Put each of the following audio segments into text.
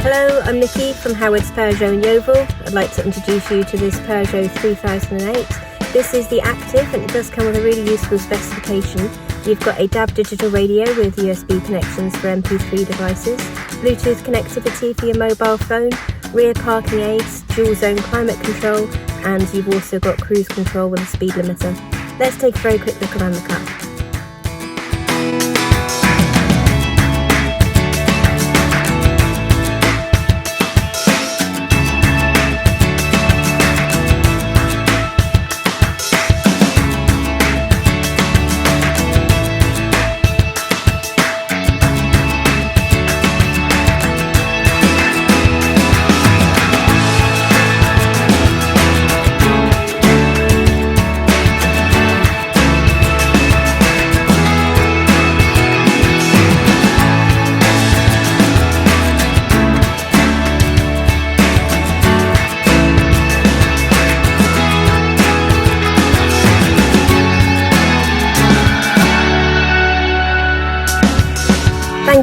Hello, I'm Nikki from Howard's Peugeot in Yeovil. I'd like to introduce you to this Peugeot 3008. This is the Active and it does come with a really useful specification. You've got a DAB digital radio with USB connections for MP3 devices, Bluetooth connectivity for your mobile phone, rear parking aids, dual zone climate control, and you've also got cruise control with a speed limiter. Let's take a very quick look around the car.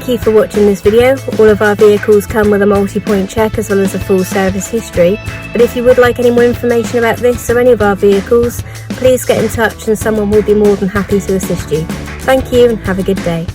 Thank you for watching this video. All of our vehicles come with a multi-point check as well as a full service history. But if you would like any more information about this or any of our vehicles, please get in touch and someone will be more than happy to assist you. Thank you and have a good day.